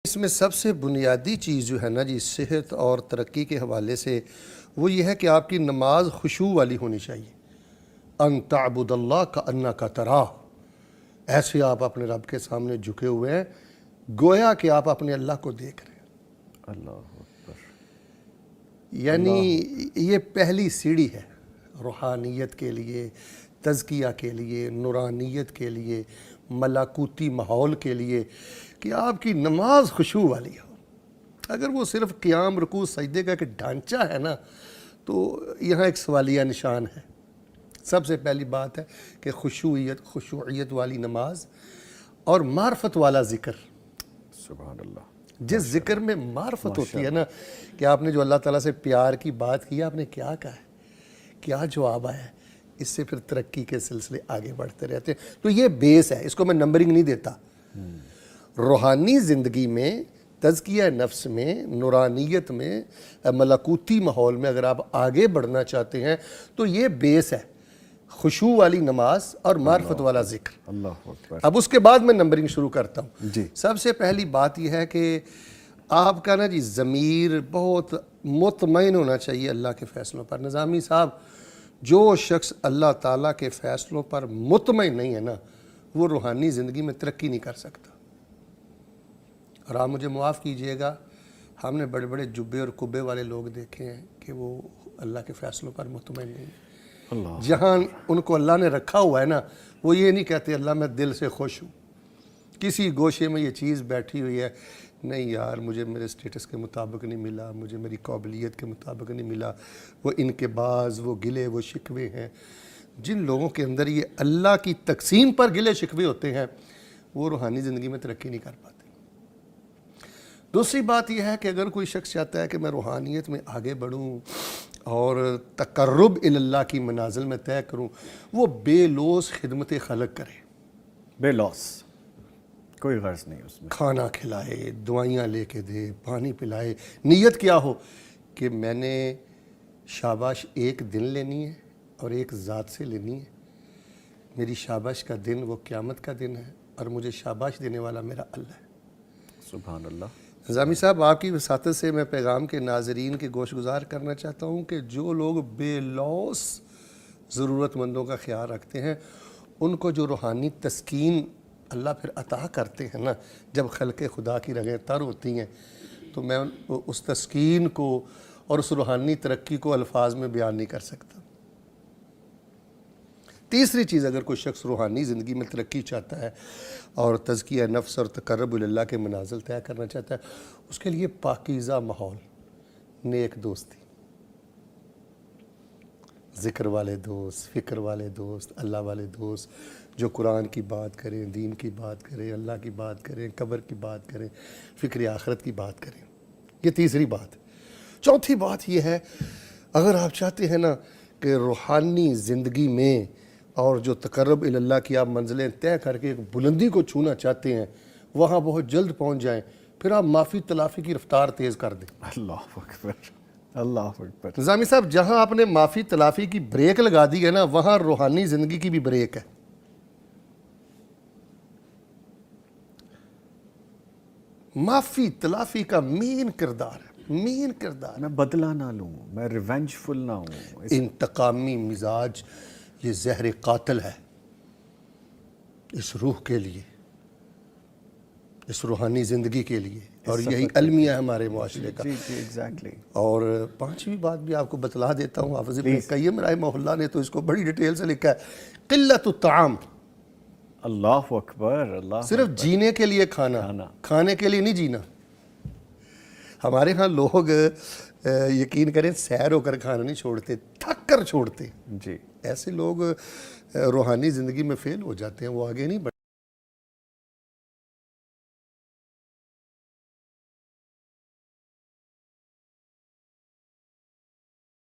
اس میں سب سے بنیادی چیز جو ہے نا جی صحت اور ترقی کے حوالے سے وہ یہ ہے کہ آپ کی نماز خشوع والی ہونی چاہیے۔ ان تعبد اللہ کانک تراہ، ایسے آپ اپنے رب کے سامنے جھکے ہوئے ہیں گویا کہ آپ اپنے اللہ کو دیکھ رہے ہیں۔ اللہ اکبر۔ یعنی یہ پہلی سیڑھی ہے روحانیت کے لیے، تزکیہ کے لیے، نورانیت کے لیے، ملاکوتی ماحول کے لیے، کہ آپ کی نماز خشوع والی ہو۔ اگر وہ صرف قیام رکوع سجدے کا کہ ڈھانچہ ہے نا تو یہاں ایک سوالیہ نشان ہے۔ سب سے پہلی بات ہے کہ خشوعیت والی نماز اور معرفت والا ذکر۔ سبحان اللہ۔ جس ذکر میں معرفت ہوتی ہے نا کہ آپ نے جو اللہ تعالیٰ سے پیار کی بات کی، آپ نے کیا کہا ہے، کیا جواب آیا ہے، اس سے پھر ترقی کے سلسلے آگے بڑھتے رہتے ہیں۔ تو یہ بیس ہے، اس کو میں نمبرنگ نہیں دیتا۔ روحانی زندگی میں، تزکیہ نفس میں، نورانیت میں، ملکوتی ماحول میں اگر آپ آگے بڑھنا چاہتے ہیں تو یہ بیس ہے، خشوع والی نماز اور معرفت والا ذکر۔ اللہ اکبر۔ اب اس کے بعد میں نمبرنگ شروع کرتا ہوں۔ جی۔ سب سے پہلی بات یہ ہے کہ آپ کا نا جی ضمیر بہت مطمئن ہونا چاہیے اللہ کے فیصلوں پر۔ نظامی صاحب، جو شخص اللہ تعالیٰ کے فیصلوں پر مطمئن نہیں ہے نا وہ روحانی زندگی میں ترقی نہیں کر سکتا۔ اور آپ مجھے معاف کیجئے گا، ہم نے بڑے بڑے جبے اور کبے والے لوگ دیکھے ہیں کہ وہ اللہ کے فیصلوں پر مطمئن نہیں ہیں۔ اللہ جہاں ان کو اللہ نے رکھا ہوا ہے نا وہ یہ نہیں کہتے اللہ میں دل سے خوش ہوں۔ کسی گوشے میں یہ چیز بیٹھی ہوئی ہے، نہیں یار مجھے میرے سٹیٹس کے مطابق نہیں ملا، مجھے میری قابلیت کے مطابق نہیں ملا، وہ ان کے باز، وہ گلے، وہ شکوے ہیں۔ جن لوگوں کے اندر یہ اللہ کی تقسیم پر گلے شکوے ہوتے ہیں وہ روحانی زندگی میں ترقی نہیں کر پاتے۔ دوسری بات یہ ہے کہ اگر کوئی شخص چاہتا ہے کہ میں روحانیت میں آگے بڑھوں اور تقرب اللہ کی منازل میں طے کروں، وہ بے لوث خدمت خلق کرے، بے لوس، کوئی غرض نہیں اس میں۔ کھانا کھلائے، دعائیاں لے کے دے، پانی پلائے۔ نیت کیا ہو کہ میں نے شاباش ایک دن لینی ہے اور ایک ذات سے لینی ہے۔ میری شاباش کا دن وہ قیامت کا دن ہے اور مجھے شاباش دینے والا میرا اللہ ہے۔ سبحان اللہ۔ نظامی صاحب، آپ کی وساطت سے میں پیغام کے ناظرین کے گوش گزار کرنا چاہتا ہوں کہ جو لوگ بے لوث ضرورت مندوں کا خیال رکھتے ہیں ان کو جو روحانی تسکین اللہ پھر عطا کرتے ہیں نا، جب خلق خدا کی رگیں تر ہوتی ہیں تو میں اس تسکین کو اور اس روحانی ترقی کو الفاظ میں بیان نہیں کر سکتا۔ تیسری چیز، اگر کوئی شخص روحانی زندگی میں ترقی چاہتا ہے اور تزکیہ نفس اور تقرب اللہ کے منازل طے کرنا چاہتا ہے، اس کے لیے پاکیزہ ماحول، نیک دوستی، ذکر والے دوست، فکر والے دوست، اللہ والے دوست، جو قرآن کی بات کریں، دین کی بات کریں، اللہ کی بات کریں، قبر کی بات کریں، فکر آخرت کی بات کریں۔ یہ تیسری بات۔ چوتھی بات یہ ہے، اگر آپ چاہتے ہیں نا کہ روحانی زندگی میں اور جو تقرب اللہ کی آپ منزلیں طے کر کے ایک بلندی کو چھونا چاہتے ہیں وہاں بہت جلد پہنچ جائیں، پھر آپ معافی تلافی کی رفتار تیز کر دیں۔ اللہ اکبر، اللہ اکبر۔ نظامی صاحب، جہاں آپ نے معافی تلافی کی بریک لگا دی ہے نا وہاں روحانی زندگی کی بھی بریک ہے۔ معافی تلافی کا مین کردار ہے، مین کردار۔ میں بدلہ نہ لوں، میں ریونجفل نہ ہوں۔ انتقامی مزاج یہ زہر قاتل ہے اس روح کے لیے، اس روحانی زندگی کے لیے، اور یہی المیہ ہے ہمارے معاشرے کا۔ جی جی ایگزیکٹلی۔ اور پانچویں بات بھی آپ کو بتلا دیتا ہوں، حافظ ابن قیم رحمہ اللہ نے تو اس کو بڑی ڈیٹیل سے لکھا ہے، قلت الطعام۔ اللہ اکبر، اللہ صرف جینے کے لیے کھانا، کھانے کے لیے نہیں جینا۔ ہمارے ہاں لوگ یقین کریں سیر ہو کر کھانا نہیں چھوڑتے، تھک کر چھوڑتے۔ جی۔ ایسے لوگ روحانی زندگی میں فیل ہو جاتے ہیں، وہ آگے نہیں بڑھتے۔